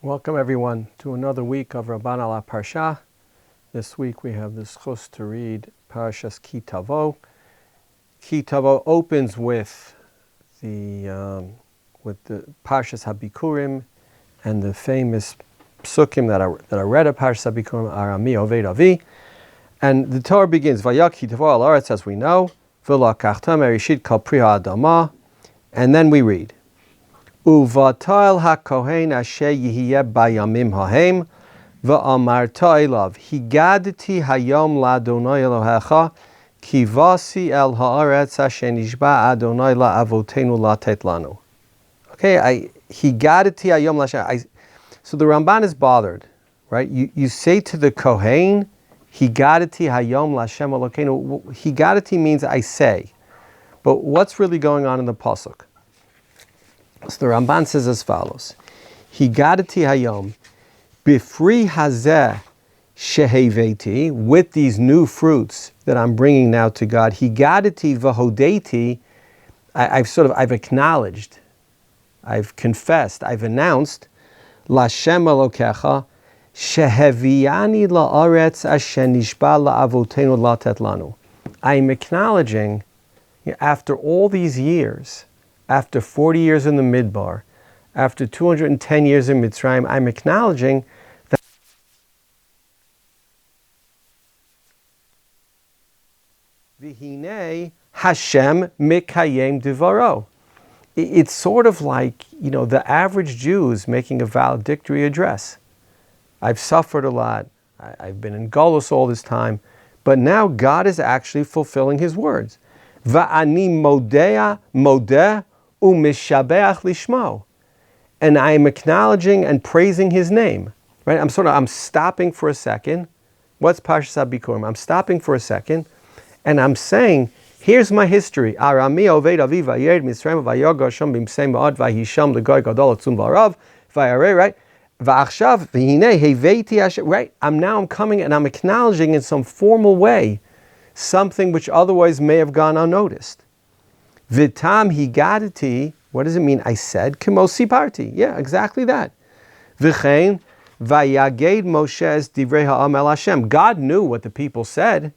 Welcome everyone to another week of Ramban ala Parsha. This week we have the zchus to read Parshas Ki Tavo. Ki Tavo opens with the Parshas Bikkurim and the famous psukim that I read of Parshas Bikkurim, Arami Oved Avi. And the Torah begins, Vayak Ki Tavo al Aretz, as we know, V'lakachtam erishit kal pri ha'adama. And then we read, Uvatal hakohen asher yihiyeh bayamim hahem va'amarta elav higadti hayom la'adonai Elohecha kivasi el haaretz asher nishba Adonai la'avotenu latet lanu. Okay, higadti hayom la'asher. So the Ramban is bothered, right? You say to the kohen, higadti hayom la'Hashem Elokeinu. Higadti means I say, but what's really going on in the pasuk? So the Ramban says as follows: Higadati hayom bifri hazeh sheheveti, with these new fruits that I'm bringing now to God. Higadati v'hodeti, I've acknowledged, I've confessed, I've announced, L'Hashem Elokecha sheheviani la'aretz asher nishba la'avotenu latet lanu. I'm acknowledging, after all these years, after 40 years in the Midbar, after 210 years in Mitzrayim, I'm acknowledging that V'hinei Hashem mikayem divaro. It's sort of like, the average Jew is making a valedictory address. I've suffered a lot. I've been in Golus all this time, but now God is actually fulfilling His words. Va'ani modeh u'mishabeach lishmo, and I am acknowledging and praising His name. Right? I'm stopping for a second. What's Parshas Bikkurim? I'm stopping for a second, and I'm saying, here's my history. Arami oved avi vayed Mitzrayim vayog Hashem b'msei ma'od vayisham l'goy gadol atzum v'arav vayarei. Right? Va'achshav v'hinei heveiti Hashem. Right? I'm coming and I'm acknowledging in some formal way something which otherwise may have gone unnoticed. Vitam higadati, what does it mean? I said, kimo siparti. Yeah, exactly that. V'chein vayaged Moshe es divrei ha'am el Hashem. God knew what the people said,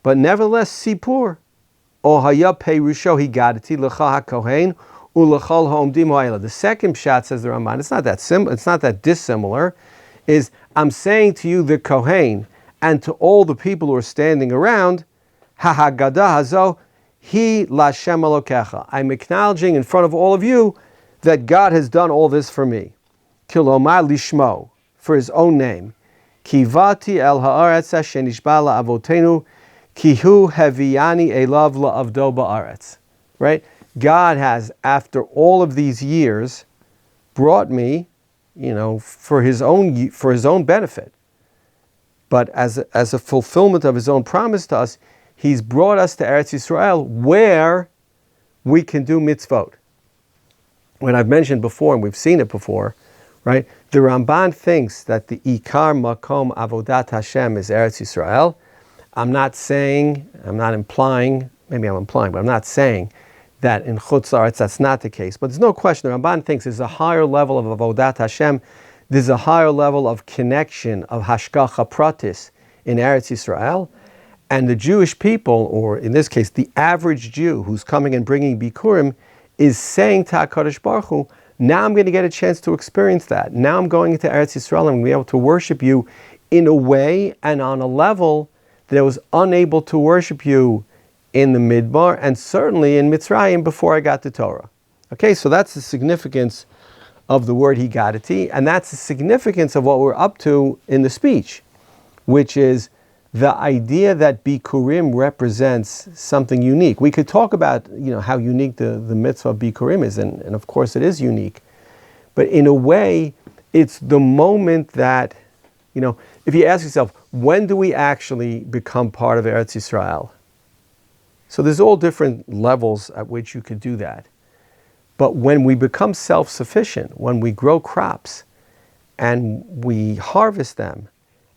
but nevertheless, sipur. O haya perusho higadati l'cha hakohen u'l'chol ha'omdim ha'ela. The second pshat, says the Ramban, it's not that dissimilar, is I'm saying to you, the kohen, and to all the people who are standing around, ha'hagada hazo, He L'Hashem Elokecha. I'm acknowledging in front of all of you that God has done all this for me. Kilomar lishmo, for His own name. Kivati el haaretz asher nishba la'avotenu kihu heviani elav la'avdo ba'aretz. Right? God has, after all of these years, brought me, for His own benefit. But as a fulfillment of His own promise to us, He's brought us to Eretz Yisrael, where we can do mitzvot. When I've mentioned before, and we've seen it before, right? The Ramban thinks that the Ikar Makom Avodat Hashem is Eretz Yisrael. I'm not implying, maybe I'm implying, but I'm not saying that in Chutz La'aretz that's not the case. But there's no question, the Ramban thinks there's a higher level of Avodat Hashem, there's a higher level of connection, of Hashgacha Pratis in Eretz Yisrael. And the Jewish people, or in this case, the average Jew who's coming and bringing Bikurim, is saying to HaKadosh Baruch Hu, now I'm going to get a chance to experience that. Now I'm going into Eretz Yisrael and I'm going to be able to worship you in a way and on a level that I was unable to worship you in the Midbar and certainly in Mitzrayim before I got the Torah. Okay, so that's the significance of the word higadati, and that's the significance of what we're up to in the speech, which is the idea that Bikurim represents something unique. We could talk about, how unique the mitzvah of Bikurim is, and of course it is unique. But in a way, it's the moment that, if you ask yourself, when do we actually become part of Eretz Yisrael? So there's all different levels at which you could do that. But when we become self-sufficient, when we grow crops and we harvest them,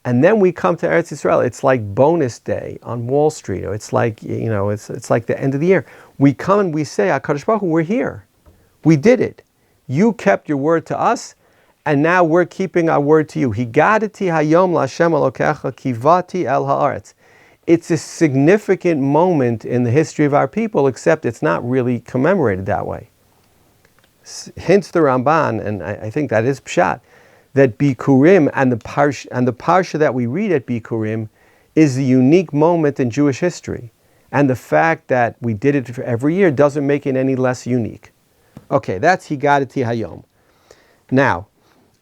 and then we come to Eretz Yisrael, it's like bonus day on Wall Street, or it's like, it's like the end of the year. We come and we say, HaKadosh Baruch Hu, we're here. We did it. You kept your word to us, And now we're keeping our word to you. Higadati hayom l'Hashem Elokecha kivati el haaretz. It's a significant moment in the history of our people, except it's not really commemorated that way. Hence the Ramban, and I think that is pshat, that Bikkurim and the parsha that we read at Bikkurim is a unique moment in Jewish history. And the fact that we did it every year doesn't make it any less unique. Okay, that's Higadati hayom. Now,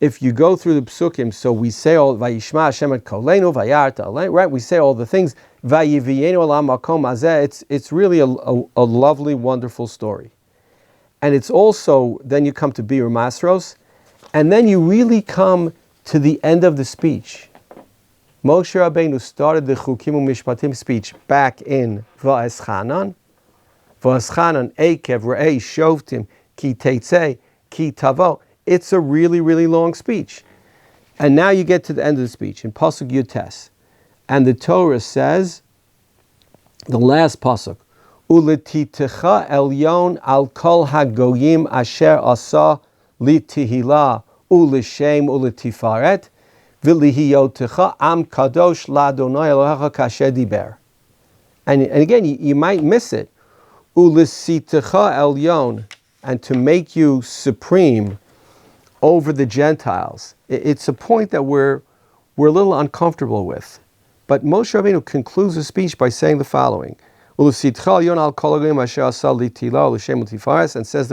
if you go through the psukim, so we say all Vayishma Hashem et kolenu vayarta aleinu, right? We say all the things. Vayiviyenu olam makom hazeh. It's really a lovely, wonderful story, and it's also then you come to Bir Masros, and then you really come to the end of the speech. Moshe Rabbeinu started the Chukim u'Mishpatim speech back in Va'eschanan Ekev Re'ei Shovtim Ki Teitzei Ki Tavo. It's a really, really long speech. And now you get to the end of the speech in Pasuk Yutes. And the Torah says, the last Pasuk, Uletitecha elyon al kol hagoyim asher asa litihila ulishem uletifaret v'lihiyotecha am kadosh la'Adonai Elohecha kasher diber. And again, you might miss it. Ulesitecha elyon, and to make you supreme over the Gentiles. It's a point that we're a little uncomfortable with. But Moshe Rabbeinu concludes the speech by saying the following. And says the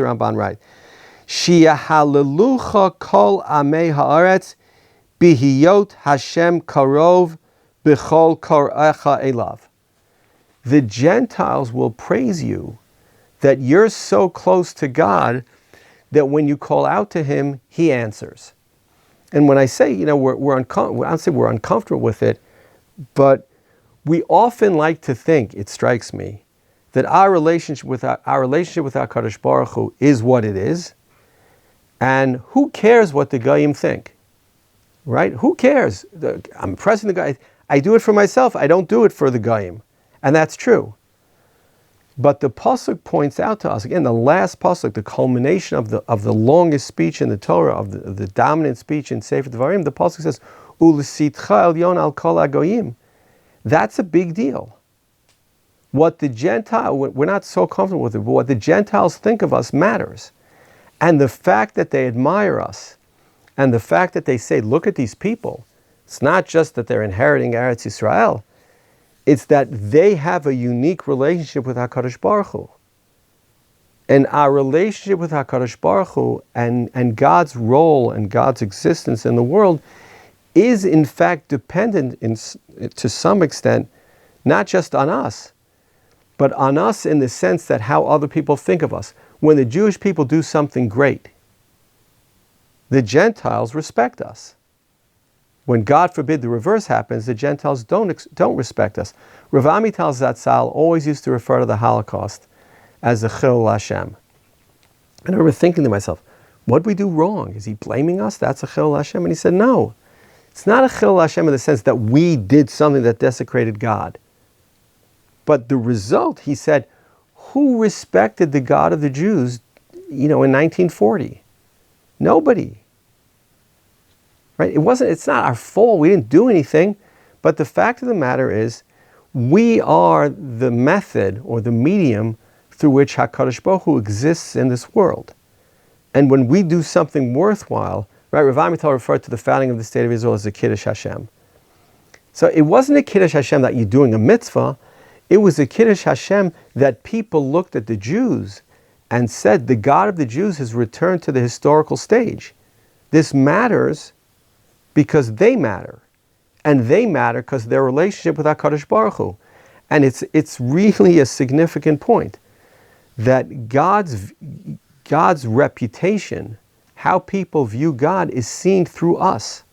Ramban right. Shi'ahalelucha kol amei haaretz bihiyot Hashem karov b'chol korecha elav. The Gentiles will praise you that you're so close to God that when you call out to Him, He answers. And when I say, we're uncomfortable with it, but we often like to think, it strikes me, that our relationship with our Kadosh Baruch Hu is what it is, and who cares what the goyim think, right? Who cares? I'm pressing the goyim. I do it for myself. I don't do it for the goyim, and that's true. But the pasuk points out to us again, the last pasuk, the culmination of the longest speech in the Torah, of the dominant speech in Sefer Devarim. The pasuk says, "U'lesitcha elyon al kol hagoyim." That's a big deal. What the we're not so comfortable with it, but what the Gentiles think of us matters, and the fact that they admire us, and the fact that they say, "Look at these people." It's not just that they're inheriting Eretz Yisrael. It's that they have a unique relationship with HaKadosh Baruch Hu. And our relationship with HaKadosh Baruch Hu and God's role and God's existence in the world is in fact dependent to some extent, not just on us, but on us in the sense that how other people think of us. When the Jewish people do something great, the Gentiles respect us. When, God forbid, the reverse happens, the Gentiles don't respect us. Rav Amital Zatzal always used to refer to the Holocaust as a chil Hashem. And I remember thinking to myself, what did we do wrong? Is he blaming us? That's a chil Hashem? And he said, no. It's not a chil Hashem in the sense that we did something that desecrated God. But the result, he said, who respected the God of the Jews, in 1940? Nobody. Right? It's not our fault. We didn't do anything. But the fact of the matter is, we are the method or the medium through which HaKadosh Baruch Hu exists in this world. And when we do something worthwhile, right? Rav Amital referred to the founding of the State of Israel as a Kiddush Hashem. So it wasn't a Kiddush Hashem that you're doing a mitzvah. It was a Kiddush Hashem that people looked at the Jews and said, the God of the Jews has returned to the historical stage. This matters because they matter. And they matter because their relationship with HaKadosh Baruch Hu. And it's really a significant point that God's reputation, how people view God, is seen through us.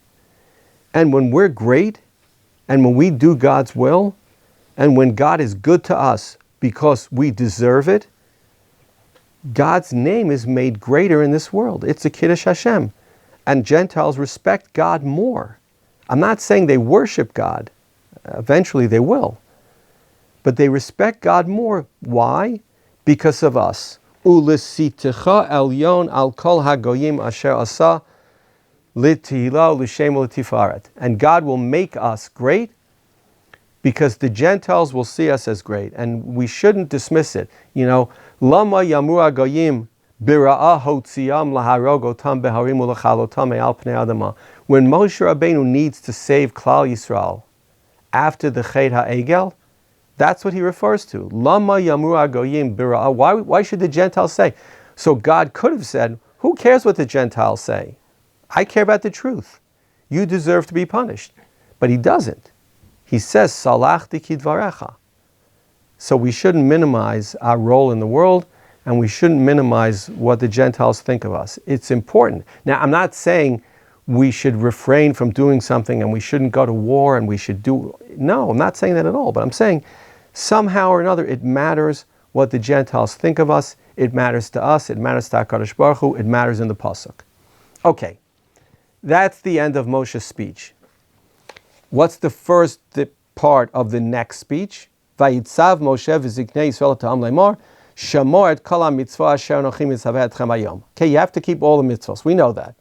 And when we're great, and when we do God's will, and when God is good to us because we deserve it, God's name is made greater in this world. It's a Kiddush Hashem. And Gentiles respect God more. I'm not saying they worship God. Eventually they will. But they respect God more. Why? Because of us. Ulesitecha elyon al kol hagoyim asher asa litihila l'shem l'tifaret. And God will make us great because the Gentiles will see us as great. And we shouldn't dismiss it. Lama yamur goyim bira'ah hotziam laharogotam beharim ulachalotam al pnei adama. When Moshe Rabbeinu needs to save Klal Yisrael after the Chet HaEgel, that's what he refers to. Lama yamur goyim bira'ah. Why should the Gentiles say? So God could have said, who cares what the Gentiles say? I care about the truth. You deserve to be punished. But he doesn't. He says, Salachti kidvarecha. So we shouldn't minimize our role in the world, and we shouldn't minimize what the Gentiles think of us. It's important. Now, I'm not saying we should refrain from doing something and we shouldn't go to war and we should do... No, I'm not saying that at all. But I'm saying somehow or another it matters what the Gentiles think of us. It matters to us. It matters to HaKadosh Baruch Hu. It matters in the Pasuk. Okay, that's the end of Moshe's speech. What's the first part of the next speech? Vayitzav Moshe v'ziknei Yisrael ta'am le'mor shamor et kol ha'mitzvah asher anochi mitzaveh etchem hayom. Okay, you have to keep all the mitzvahs. We know that.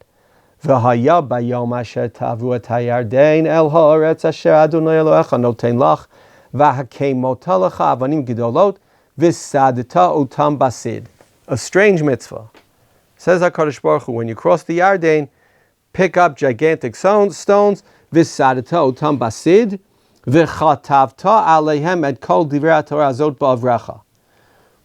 V'haya bayom asher tavu et hayardein el ha'aretz asher Adonai Elohecha noten lach v'hakei motalecha avanim gedolot v'sadeta utam basid. A strange mitzvah. Says HaKadosh Baruch Hu, when you cross the Yarden, pick up gigantic stones, v'sadeta utam basid, v'chatavta aleihem et kol divrei Torah azot ba'avrecha.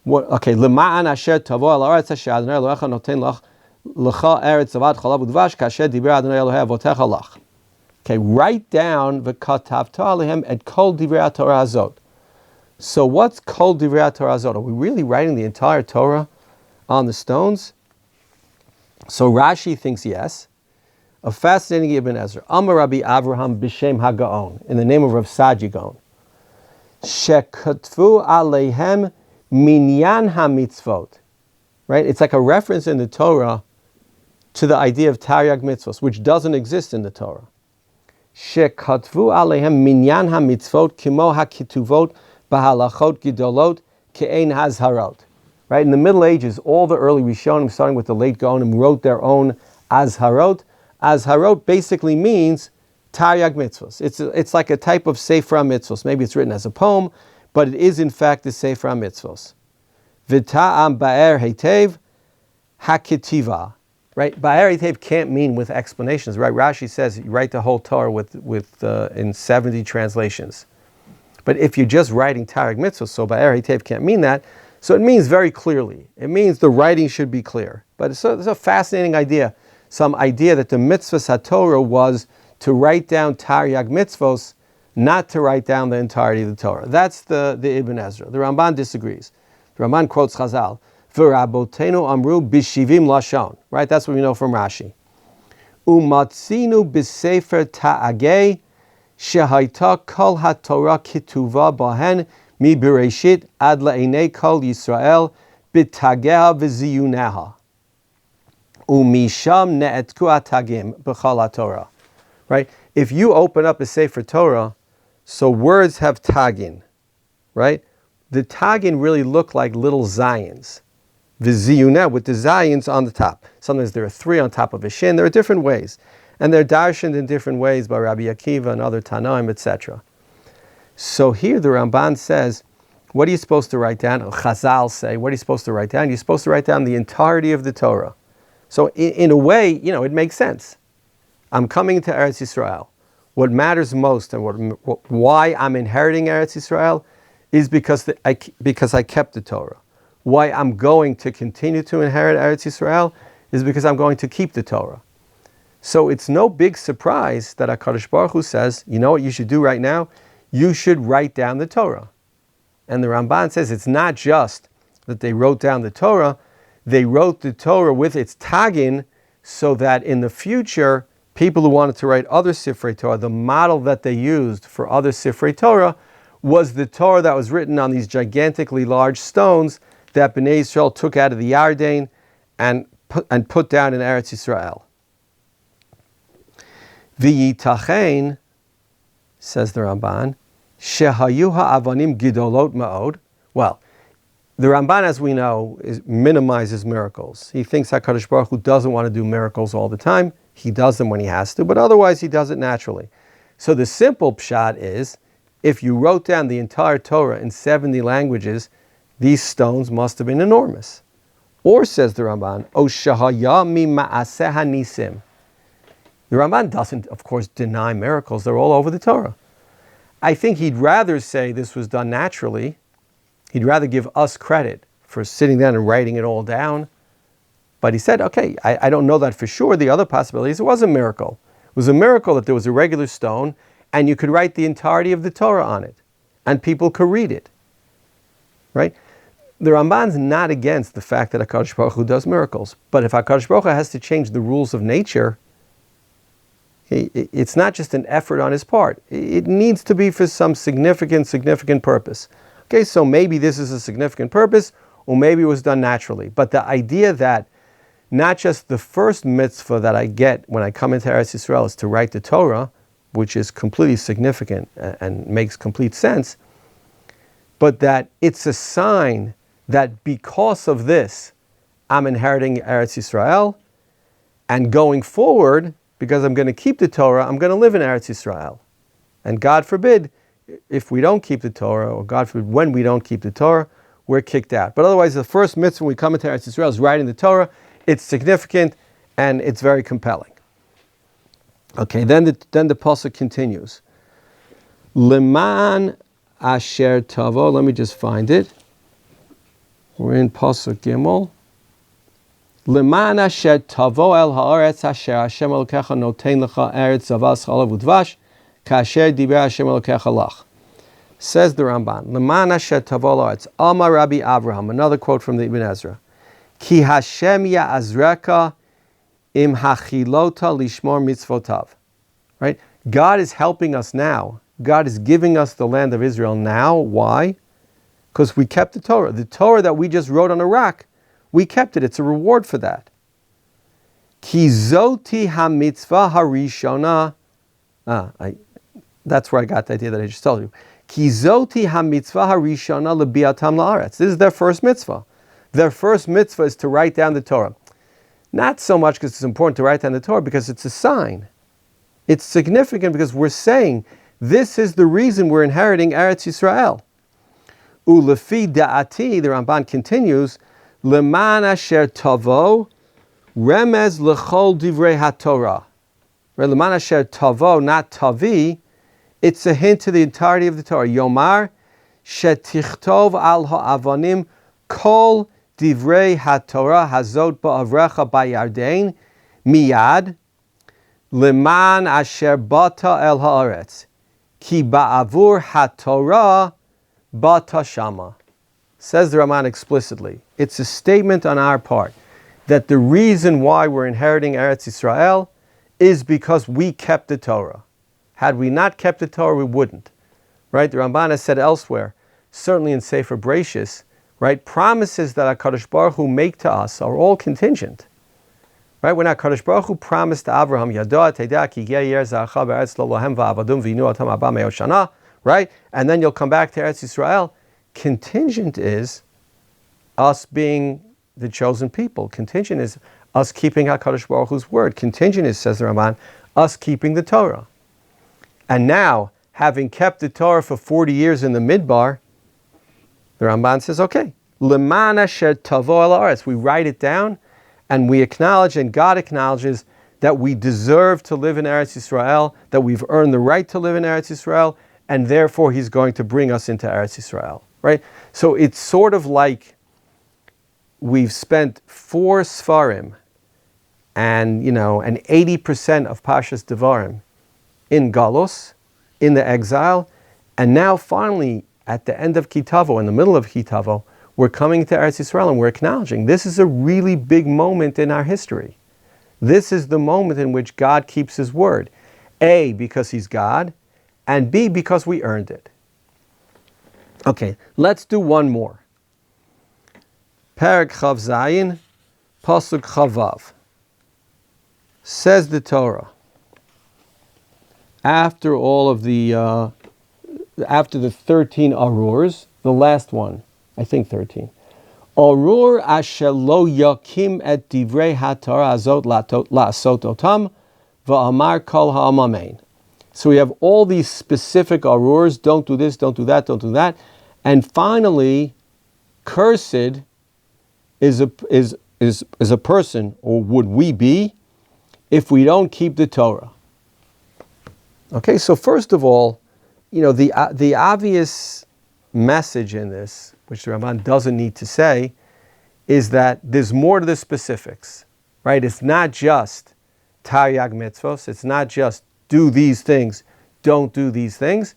Okay, l'ma'an asher tavo al ha'aretz asher Adonai Elohecha noten lach l'cha eretz zavad chalav udvash kasher divrei Adonai Elohei avotecha lach. Okay, write down v'chatavta aleihem et kol divrei Torah azot. So what's kol divrei Torah azot? Are we really writing the entire Torah on the stones? So Rashi thinks yes. A fascinating Ibn Ezra. Amar Rabbi Avraham b'shem HaGaon, in the name of Rav Saji Gaon. Shekatvu aleihem minyan hamitzvot. Right? It's like a reference in the Torah to the idea of Taryag mitzvos, which doesn't exist in the Torah. Shekatvu aleihem minyan hamitzvot kimo hakituvot b'halachot gidolot ke'ein hazharot. Right? In the Middle Ages, all the early Rishonim, starting with the late Gaonim, wrote their own azharot. Azharot basically means Taryag mitzvos. It's like a type of Sefer HaMitzvos. Maybe it's written as a poem, but it is in fact the Sefer HaMitzvos. V'ta'am ba'er heitev haketiva. Right? Ba'er heitev can't mean with explanations. Right? Rashi says you write the whole Torah in 70 translations. But if you're just writing Taryag mitzvos, so ba'er heitev can't mean that. So it means very clearly. It means the writing should be clear. But it's a fascinating idea. Some idea that the mitzvahs HaTorah was to write down Taryag mitzvos, not to write down the entirety of the Torah. That's the Ibn Ezra. The Ramban disagrees. The Ramban quotes Chazal, V'rabotenu amru b'shivim lashon. Right, that's what we know from Rashi. Umatzinu b'sefer ta'agei shehaita kol HaTorah kituva bahen mi bereshit ad la'inei kol Yisrael b'tageha v'ziyuneha. Umisham ne'etku atagim b'chal Torah. Right? If you open up a Sefer Torah, so words have tagin, right? The tagin really look like little zayins. V'ziyuneh, with the zayins on the top. Sometimes there are 3 on top of a shin. There are different ways. And they're darshaned in different ways by Rabbi Akiva and other Tanaim, etc. So here the Ramban says, what are you supposed to write down? Chazal say, what are you supposed to write down? You're supposed to write down the entirety of the Torah. So in a way, it makes sense. I'm coming to Eretz Yisrael. What matters most and why I'm inheriting Eretz Yisrael is because I kept the Torah. Why I'm going to continue to inherit Eretz Yisrael is because I'm going to keep the Torah. So it's no big surprise that HaKadosh Baruch Hu says, you know what you should do right now? You should write down the Torah. And the Ramban says it's not just that they wrote down the Torah, they wrote the Torah with its tagin so that in the future, people who wanted to write other Sifrei Torah, the model that they used for other Sifrei Torah was the Torah that was written on these gigantically large stones that Bnei Yisrael took out of the Yarden and put down in Eretz Yisrael. V'yitachein, says the Ramban, shehayu ha'avanim gidolot ma'od. Well, the Ramban, as we know, minimizes miracles. He thinks HaKadosh Baruch Hu doesn't want to do miracles all the time. he does them when he has to, but otherwise he does it naturally. So the simple pshat is, if you wrote down the entire Torah in 70 languages, these stones must have been enormous. Or, says the Ramban, O shahaya mi ma'aseh hanisim. The Ramban doesn't, of course, deny miracles. They're all over the Torah. I think he'd rather say this was done naturally. He'd rather give us credit for sitting down and writing it all down. But he said, okay, I don't know that for sure. The other possibilities, it was a miracle. It was a miracle that there was a regular stone and you could write the entirety of the Torah on it and people could read it. Right? The Ramban's not against the fact that HaKadosh Baruch Hu does miracles. But if HaKadosh Baruch Hu has to change the rules of nature, it's not just an effort on his part. It needs to be for some significant purpose. Okay, so maybe this is a significant purpose, or maybe it was done naturally. But the idea that not just the first mitzvah that I get when I come into Eretz Yisrael is to write the Torah, which is completely significant and makes complete sense, but that it's a sign that because of this, I'm inheriting Eretz Yisrael, and going forward, because I'm going to keep the Torah, I'm going to live in Eretz Yisrael. And God forbid, if we don't keep the Torah, or God forbid, when we don't keep the Torah, we're kicked out. But otherwise, the first mitzvah when we come into Eretz Yisrael is writing the Torah. It's significant, and it's very compelling. Okay, then the pasuk continues. Leman asher tavo, let me just find it. We're in pasuk Gimel. Leman asher tavo el haaretz asher Hashem Elokecha noten lecha eretz zavas chalav udvash kasher diber Hashem Elokecha lach. Says the Ramban. Leman asher tavo haaretz. Amar Rabbi Avraham. Another quote from the Ibn Ezra. Ki Hashem ya'azreka im hachilota lishmor mitzvotav. Right? God is helping us now. God is giving us the land of Israel now. Why? Because we kept the Torah. The Torah that we just wrote on a rock, we kept it. It's a reward for that. Ki zoti ha-mitzvah harishona. That's where I got the idea that I just told you. Ki zoti ha-mitzvah harishona lebiatam la'aretz. This is their first mitzvah. Their first mitzvah is to write down the Torah. Not so much because it's important to write down the Torah, because it's a sign. It's significant because we're saying this is the reason we're inheriting Eretz Yisrael. Ulefi da'ati, the Ramban continues, leman asher tavo remez lechol divrei haTorah. Leman asher tavo, not tavi, it's a hint to the entirety of the Torah. Yomar shetichtov al ha'avanim kol divrei haTorah hazot ba'avrecha ba'yardein miyad leman asher bata el haaretz ki ba'avur haTorah bata shama. Says the Ramban explicitly. It's a statement on our part that the reason why we're inheriting Eretz Yisrael is because we kept the Torah. Had we not kept the Torah, we wouldn't. Right? The Ramban has said elsewhere, certainly in Sefer Bereishis, right? Promises that HaKadosh Baruch Hu make to us are all contingent. Right? When HaKadosh Baruch Hu promised to Abraham, Yadoa Teda ki yer za'acha be'eretz lo lohem va'avadum v'yinu otam abba me'ot shana, right? And then you'll come back to Eretz Yisrael. Contingent is us being the chosen people. Contingent is us keeping HaKadosh Baruch Hu's word. Contingent is, says the Ramban, us keeping the Torah. And now, having kept the Torah for 40 years in the Midbar, the Ramban says, okay, leman asher tavo el haaretz. We write it down, and we acknowledge, and God acknowledges, that we deserve to live in Eretz Yisrael, that we've earned the right to live in Eretz Yisrael, and therefore He's going to bring us into Eretz Yisrael. Right? So it's sort of like we've spent 4 Sfarim and 80% of Pashas Devarim in Galus, in the exile, and now finally at the end of Tavo, in the middle of Tavo, we're coming to Eretz Yisrael and we're acknowledging this is a really big moment in our history. This is the moment in which God keeps His word. A, because He's God, and B, because we earned it. Okay, let's do one more. Perek Chav Zayin, Pasuk Chavav. Says the Torah, after all of the, after the 13 arurs, the last one, I think 13. Arur asher lo yakim et divrei haTorah azot la'asot otam va'amar kol ha'amamein. So we have all these specific arurs, don't do this, don't do that, don't do that. And finally, cursed is a person, or would we be, if we don't keep the Torah. Okay, so first of all, the obvious message in this, which the Ramban doesn't need to say, is that there's more to the specifics, right? It's not just taryag mitzvos, it's not just do these things, don't do these things,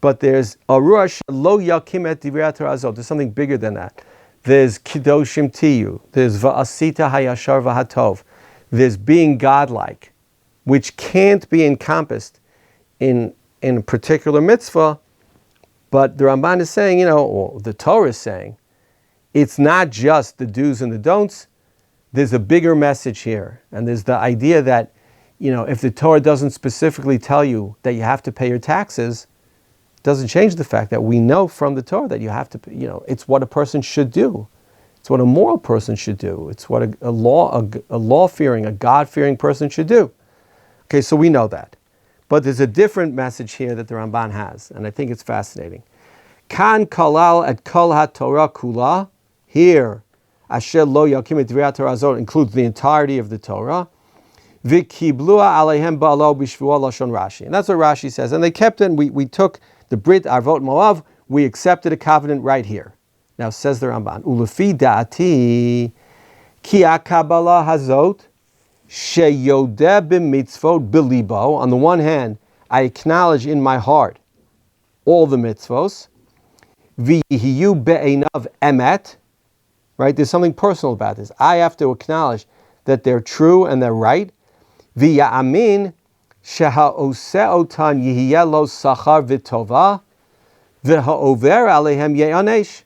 but there's arur lo yakim et divrei Torah azot. There's something bigger than that. There's kiddoshim tiyu. There's va'asita hayashar v'hatov. There's being godlike, which can't be encompassed in a particular mitzvah. But the Ramban is saying, or the Torah is saying, it's not just the do's and the don'ts. There's a bigger message here, and there's the idea that, if the Torah doesn't specifically tell you that you have to pay your taxes, it doesn't change the fact that we know from the Torah that you have to, it's what a person should do. It's what a moral person should do. It's what a law-fearing, a God-fearing person should do. Okay, so we know that. But there's a different message here that the Ramban has, and I think it's fascinating. Kan kalal et kol ha-Torah kula. Here, asher lo yakim et divrei Torah azot includes the entirety of the Torah. V'kiblua aleihem ba'alo b'shvuah lashon Rashi. And that's what Rashi says. And they kept it, and we took the Brit Arvot Moav, we accepted a covenant right here. Now says the Ramban, Ulefi da'ati ki akabala hazot sheyodeh b'mitzvot b'libo. On the one hand, I acknowledge in my heart all the mitzvos. V'yihiyu be'einav emet. Right? There's something personal about this. I have to acknowledge that they're true and they're right. V'ya'amin sheha'oseh otan yihiyeh lo sachar v'tova v'ha'over alehem ye'anesh.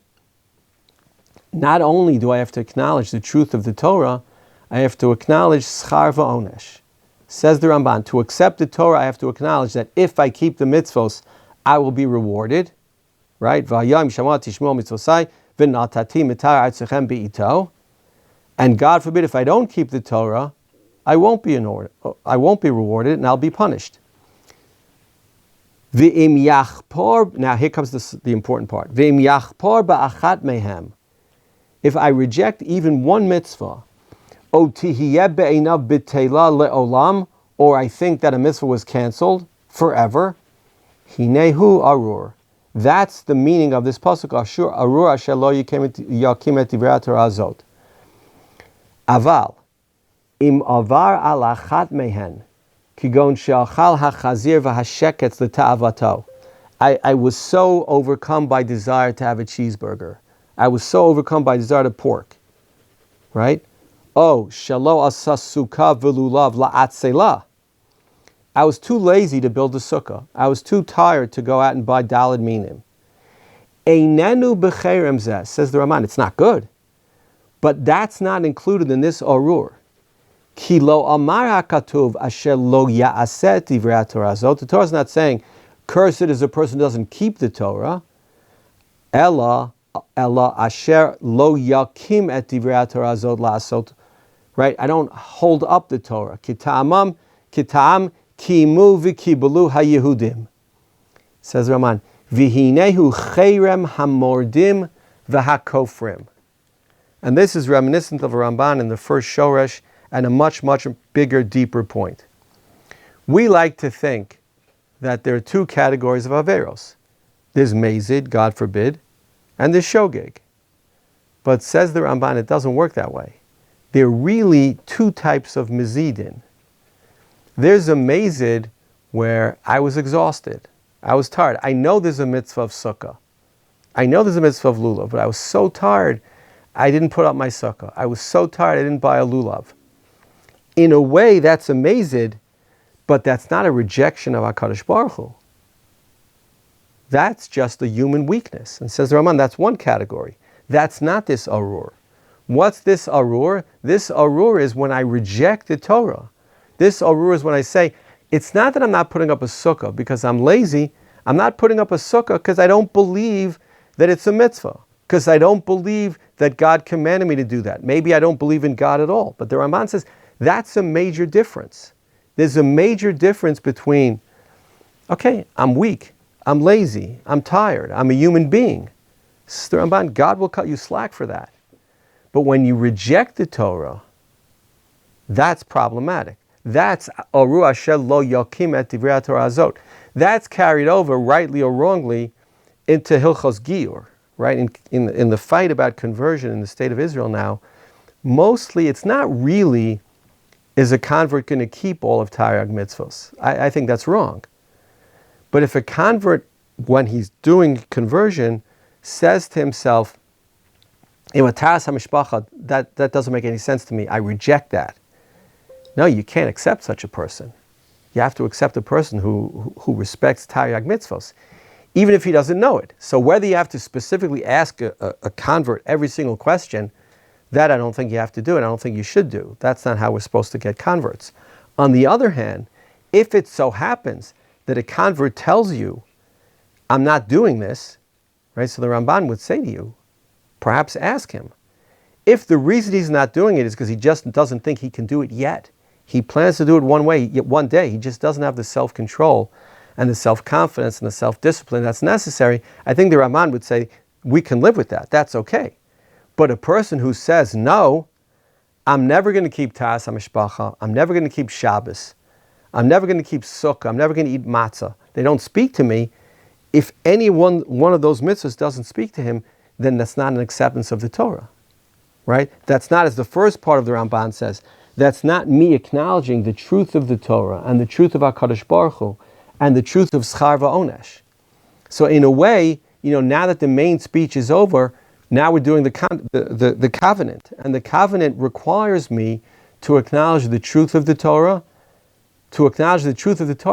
Not only do I have to acknowledge the truth of the Torah, I have to acknowledge schar v'onesh. Says the Ramban, to accept the Torah, I have to acknowledge that if I keep the mitzvos, I will be rewarded. Right? V'hayam shamah tishmo mitzvosai v'natati mitar artzechem be'ito. And God forbid, if I don't keep the Torah, I won't be rewarded, and I'll be punished. V'im yachpor. Now here comes the important part. V'im yachpor ba'achat mehem. If I reject even one mitzvah, o tihiyeh be'einav b'teila le'olam, or I think that a mitzvah was canceled forever, hinehu arur. That's the meaning of this pasuk. Arur asher lo yakim et divrei Torah azot. Aval im avar al achat mehen kigon she'achal hachazir v'hasheketz l'ta'avato. I was so overcome by desire to have a cheeseburger. I was so overcome by desire to pork. Right? Oh, shelo asa sukkah v'lulav la'atzela. I was too lazy to build a sukkah. I was too tired to go out and buy daled minim. Einenu b'cherem zeh, says the Ramban. It's not good. But that's not included in this arur. Ki lo amar hakatuv asher lo ya'aseh divrei Torah azot. The Torah is not saying, cursed is a person who doesn't keep the Torah. Ella asher lo yakim et divrei Torah azot la'asot. Right? I don't hold up the Torah. Kitam kimu v'kibalu haYehudim. Says Raman, v'hinehu cherem hamordim v'hakofrim. And this is reminiscent of a Ramban in the first Shoresh and a much, much bigger, deeper point. We like to think that there are two categories of Averos. There's Mezid, God forbid, and there's Shogeg. But says the Ramban, it doesn't work that way. There are really two types of Mezidin. There's a Mezid where I was exhausted. I was tired. I know there's a mitzvah of Sukkah. I know there's a mitzvah of Lulav, but I was so tired I didn't put up my sukkah. I was so tired I didn't buy a lulav. In a way, that's a mezid, but that's not a rejection of HaKadosh Baruch Hu. That's just a human weakness. And says the Ramban, that's one category. That's not this arur. What's this arur? This arur is when I reject the Torah. This arur is when I say, it's not that I'm not putting up a sukkah because I'm lazy. I'm not putting up a sukkah because I don't believe that it's a mitzvah. Because I don't believe that God commanded me to do that. Maybe I don't believe in God at all. But the Ramban says, that's a major difference. There's a major difference between, okay, I'm weak, I'm lazy, I'm tired, I'm a human being. Sister Ramban, God will cut you slack for that. But when you reject the Torah, that's problematic. That's Aru Asher Lo Yokim Et Divrei Torah Azot. That's carried over, rightly or wrongly, into Hilchos Giur, right? In the fight about conversion in the state of Israel now, mostly it's not really, is a convert going to keep all of Taryag mitzvos? I think that's wrong. But if a convert, when he's doing conversion, says to himself, that doesn't make any sense to me, I reject that. No, you can't accept such a person. You have to accept a person who respects Taryag mitzvos, even if he doesn't know it. So whether you have to specifically ask a convert every single question, that I don't think you have to do, and I don't think you should do. That's not how we're supposed to get converts. On the other hand, if it so happens that a convert tells you, I'm not doing this, right? So the Ramban would say to you, perhaps ask him. If the reason he's not doing it is because he just doesn't think he can do it yet, he plans to do it one day, he just doesn't have the self-control and the self-confidence and the self-discipline that's necessary, I think the Ramban would say, we can live with that, that's okay. But a person who says, no, I'm never going to keep Ta'as HaMishpacha, I'm never going to keep Shabbos, I'm never going to keep Sukkah, I'm never going to eat matzah, they don't speak to me, if any one of those mitzvahs doesn't speak to him, then that's not an acceptance of the Torah, right? That's not, as the first part of the Ramban says, that's not me acknowledging the truth of the Torah and the truth of HaKadosh Baruch Hu and the truth of Schar Va'onesh. So in a way, now that the main speech is over, now we're doing the covenant. And the covenant requires me to acknowledge the truth of the Torah,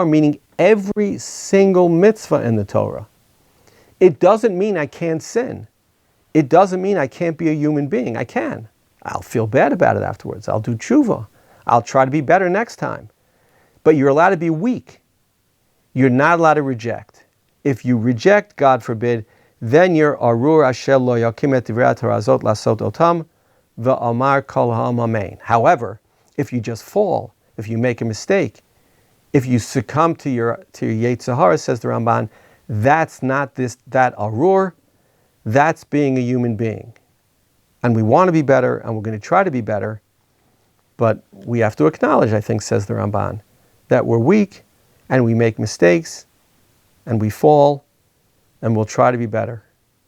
meaning every single mitzvah in the Torah. It doesn't mean I can't sin. It doesn't mean I can't be a human being. I can. I'll feel bad about it afterwards. I'll do tshuva. I'll try to be better next time. But you're allowed to be weak. You're not allowed to reject. If you reject, God forbid, then you're arur asher lo yakim et divrei Torah azot lasot otam ve'amar kol ha'am amen. However, if you just fall, if you make a mistake, if you succumb to your Yetzer Hara, says the Ramban, that's not that arur, that's being a human being. And we want to be better, and we're going to try to be better, but we have to acknowledge, I think, says the Ramban, that we're weak, and we make mistakes, and we fall, and we'll try to be better.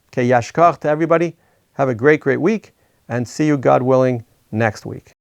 Okay, yashkach to everybody. Have a great, great week, and see you, God willing, next week.